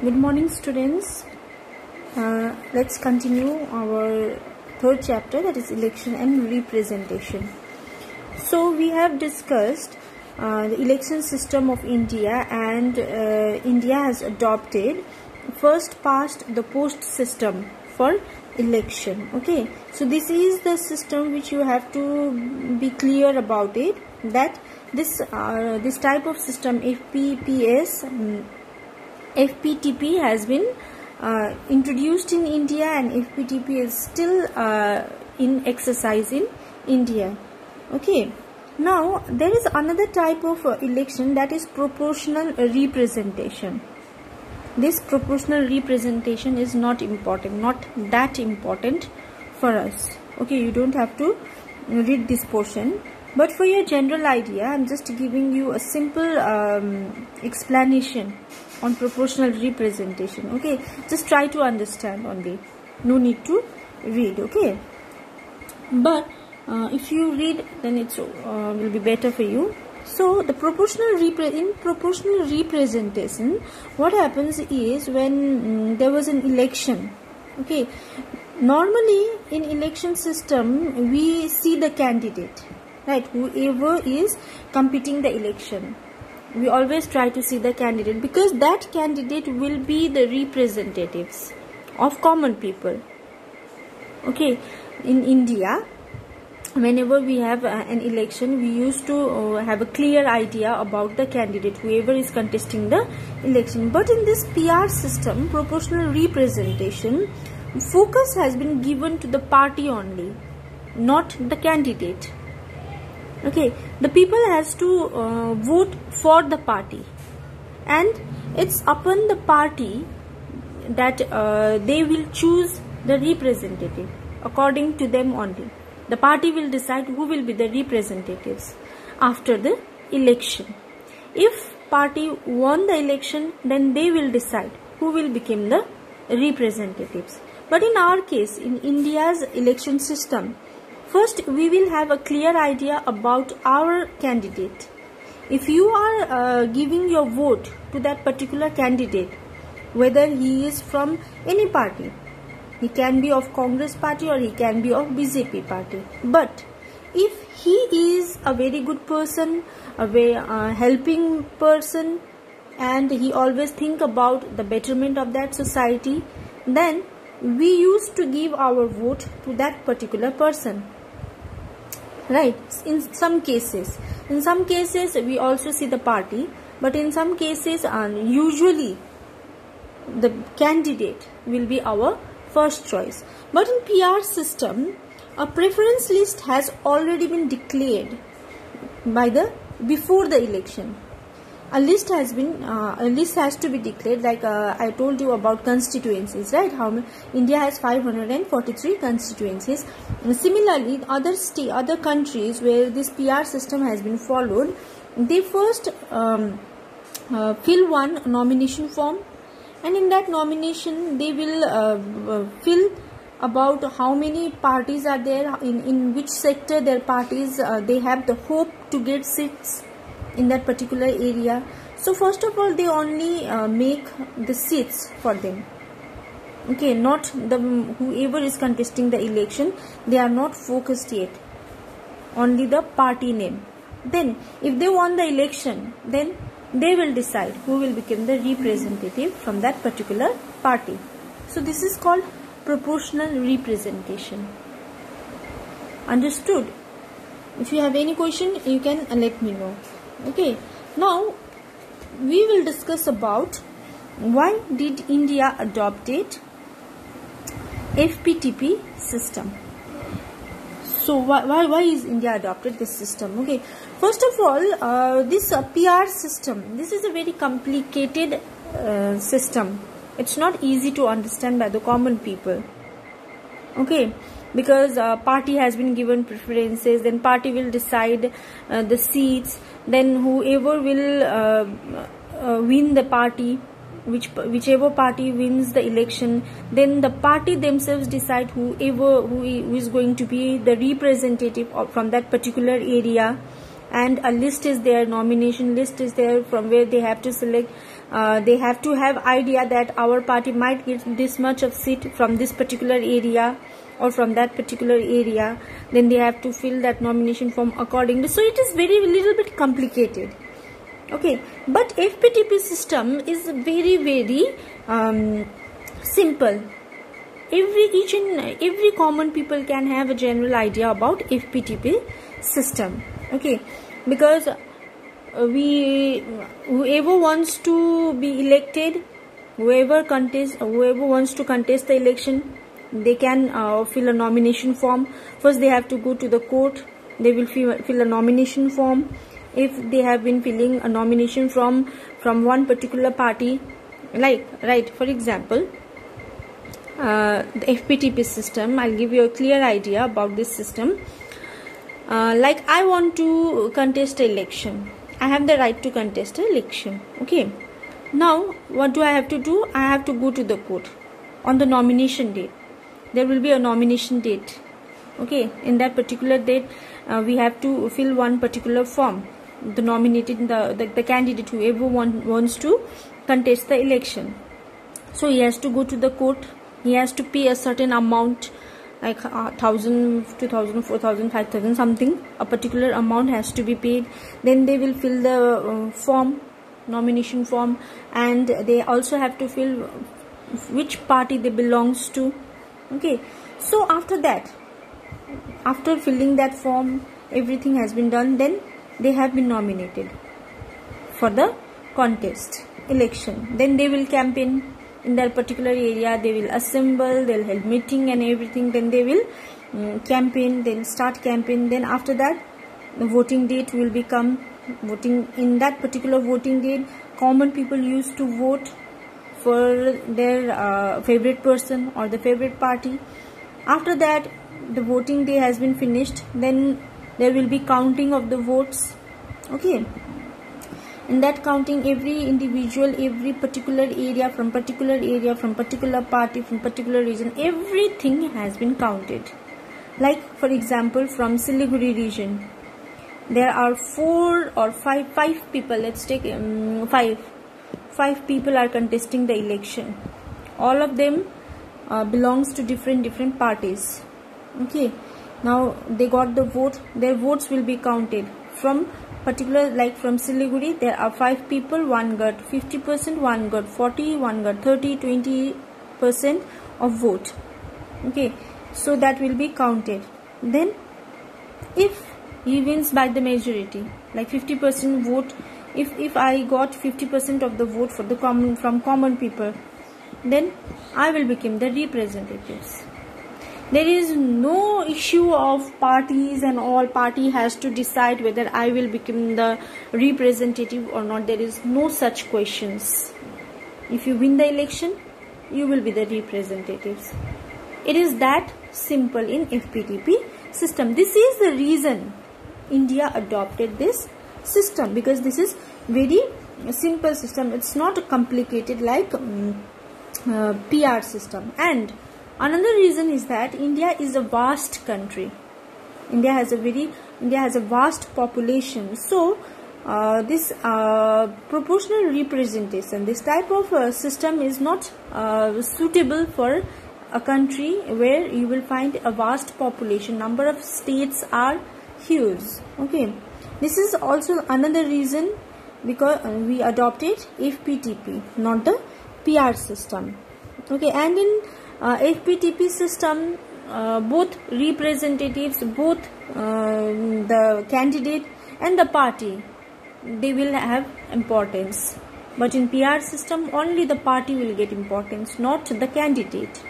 Good morning, students. Let's continue our third chapter, that is election and representation. So we have discussed the election system of India, and India has adopted first past the post system for election. Okay, so this is the system which you have to be clear about it, that this type of system FPTP has been introduced in India, and FPTP is still in exercise in India. Okay, now there is another type of election, that is proportional representation. This proportional representation is not that important for us. Okay, you don't have to read this portion, but for your general idea, I am just giving you a simple explanation on proportional representation. Okay, just try to understand only, no need to read. Okay, but if you read, then it will be better for you. So the proportional representation, what happens is when there was an election. Okay, normally in election system we see the candidate, right? Whoever is competing the election, we always try to see the candidate, because that candidate will be the representatives of common people. Okay, in India, whenever we have an election, we used to have a clear idea about the candidate, whoever is contesting the election. But in this PR system, proportional representation, focus has been given to the party only, not the candidate. Okay, the people has to vote for the party, and it's upon the party that they will choose the representative according to them only. The party will decide who will be the representatives after the election. If party won the election, then they will decide who will become the representatives. But in our case, in India's election system, first we will have a clear idea about our candidate. If you are giving your vote to that particular candidate, whether he is from any party, he can be of Congress party or he can be of BJP party, but if he is a very good person, a very helping person, and he always think about the betterment of that society, then we used to give our vote to that particular person, right? In some cases we also see the party, but in some cases usually the candidate will be our first choice. But in PR system, a preference list has already been declared before the election. A list has to be declared, like I told you about constituencies, right? India has 543 constituencies. Similarly, other countries where this PR system has been followed, they first fill one nomination form, and in that nomination they will fill about how many parties are there, in which sector their parties they have the hope to get seats in that particular area. So first of all, they only make the seats for them. Okay, not whoever is contesting the election, they are not focused yet, only the party name. Then if they won the election, then they will decide who will become the representative from that particular party. So this is called proportional representation. Understood? If you have any question, you can let me know. Okay, now we will discuss about why did India adopted FPTP system. So why is India adopted this system? Okay, first of all, this PR system, this is a very complicated system. It's not easy to understand by the common people. Okay, because party has been given preferences, then party will decide the seats, then whoever will win the party, whichever party wins the election, then the party themselves decide who is going to be the representative from that particular area, and a list is there, nomination list is there, from where they have to select they have to have idea that our party might get this much of seat from this particular area or from that particular area. Then they have to fill that nomination form accordingly. So it is very little bit complicated. Okay, but FPTP system is very simple. Each and every common people can have a general idea about FPTP system. Okay, because whoever wants to be elected, whoever wants to contest the election, they can fill a nomination form. First they have to go to the court. They will fill a nomination form. If they have been filling a nomination from one particular party, like, right, for example, the FPTP system, I'll give you a clear idea about this system. Like, I want to contest an election. I have the right to contest an election. Okay, now what do I have to do? I have to go to the court on the nomination date. There will be a nomination date. Okay, in that particular date, we have to fill one particular form. The nominated, the candidate, whoever wants to contest the election. So he has to go to the court. He has to pay a certain amount, like 1,000, 2,000, 4,000, 5,000, something. A particular amount has to be paid. Then they will fill the form, nomination form, and they also have to fill which party they belongs to. Okay, so after that, after filling that form, everything has been done. Then they have been nominated for the contest election. Then they will campaign in their particular area. They will assemble, they'll hold meeting and everything. Then they will campaign, they'll start campaign. Then after that, the voting date will become voting. In that particular voting date, common people used to vote for their favorite person or the favorite party. After that, the voting day has been finished. Then there will be counting of the votes. Okay, in that counting, every individual, every particular area, from particular party, from particular region, everything has been counted. Like, for example, from Siliguri region, there are 4 or 5 people. Let's take 5 people are contesting the election. All of them belongs to different parties. Okay, now they got the vote. Their votes will be counted from particular, like from Siliguri, there are 5 people, one got 50%, one got 40%, one got 30%, 20% of vote. Okay, so that will be counted. Then if he wins by the majority, like 50% vote, if I got 50% of the vote from common people, then I will become the representatives. There is no issue of parties and all. Party has to decide whether I will become the representative or not. There is no such questions. If you win the election, you will be the representatives. It is that simple in FPTP system. This is the reason India adopted this system, because this is very simple system. It's not complicated like PR system. And another reason is that India is a vast country. India has a vast population. So this proportional representation, this type of system is not suitable for a country where you will find a vast population. Number of states are huge. Okay, this is also another reason because we adopted FPTP, not the PR system. Okay, and in FPTP system, both representatives, both the candidate and the party, they will have importance. But in PR system, only the party will get importance, not the candidate.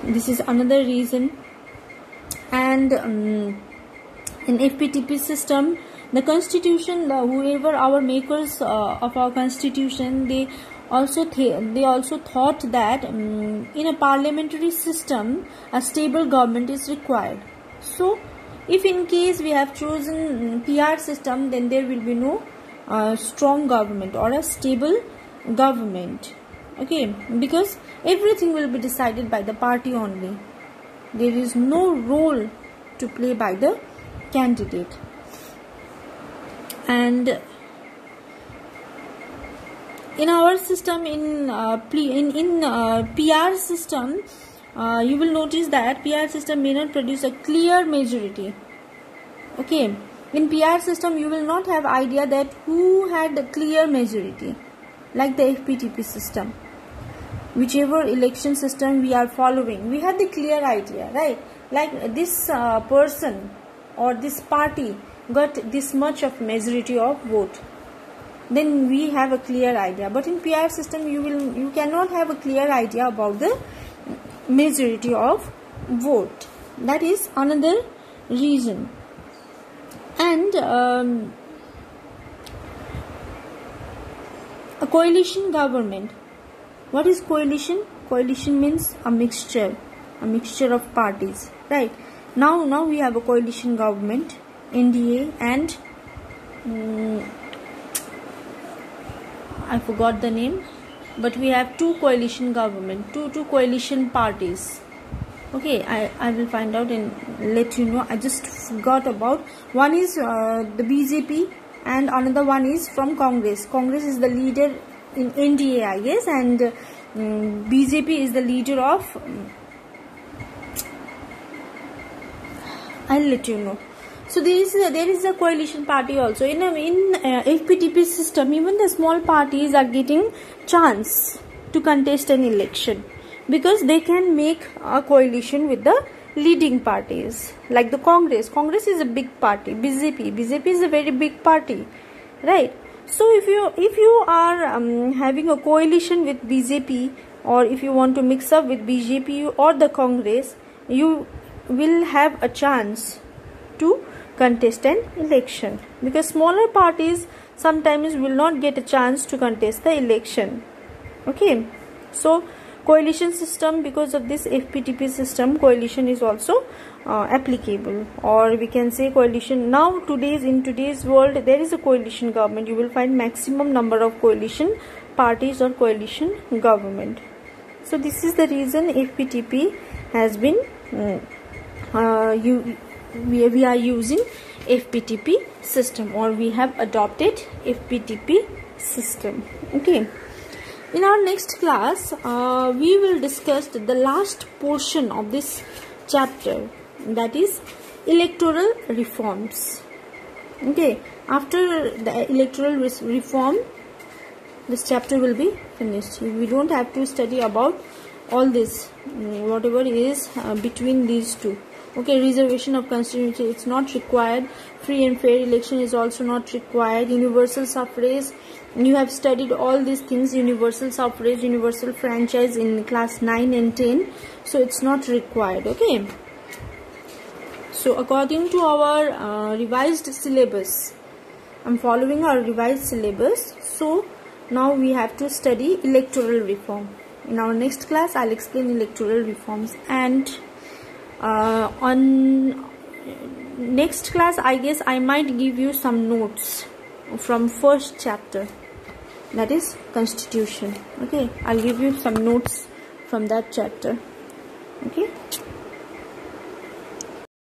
This is another reason. And in FPTP system, the constitution, whoever our makers of our constitution, they also thought that in a parliamentary system a stable government is required. So if in case we have chosen PR system, then there will be no strong government or a stable government. Okay, because everything will be decided by the party only. There is no role to play by the candidate. And in our system, in PR system, you will notice that PR system may not produce a clear majority. Okay, in PR system you will not have idea that who had the clear majority, like the FPTP system. Whichever election system we are following, we have the clear idea, right? Like this person or this party got this much of majority of vote, then we have a clear idea. But in PR system you cannot have a clear idea about the majority of vote. That is another reason. And a coalition government. What is coalition? Coalition means a mixture of parties, right? Now we have a coalition government, NDA, and I forgot the name, but we have two coalition government, two coalition parties. Okay, I will find out and let you know. I just forgot about. One is the BJP and another one is from Congress. Congress is the leader in NDA, I guess, and BJP is the leader of, I'll let you know. So there is a coalition party also. In FPTP system, even the small parties are getting chance to contest an election, because they can make a coalition with the leading parties, like the Congress. Congress is a big party. BJP is a very big party, right? So if you are having a coalition with BJP, or if you want to mix up with BJP or the Congress, you will have a chance to contest an election, because smaller parties sometimes will not get a chance to contest the election. Okay, so coalition system, because of this FPTP system, coalition is also applicable, or we can say coalition. Now in today's world, there is a coalition government. You will find maximum number of coalition parties or coalition government. So this is the reason FPTP has been we are using FPTP system, or we have adopted FPTP system. Okay, in our next class we will discuss the last portion of this chapter, that is electoral reforms. Okay, after the electoral reform, this chapter will be finished. We don't have to study about all this, whatever is between these two. Okay, reservation of constituency, it's not required. Free and fair election is also not required. Universal suffrage, you have studied all these things. Universal suffrage, universal franchise in class 9 and 10, so it's not required. Okay, so according to our revised syllabus, I'm following our revised syllabus, so now we have to study electoral reform. In our next class I'll explain electoral reforms, and on next class I guess I might give you some notes from first chapter, that is constitution. Okay, I'll give you some notes from that chapter. Okay.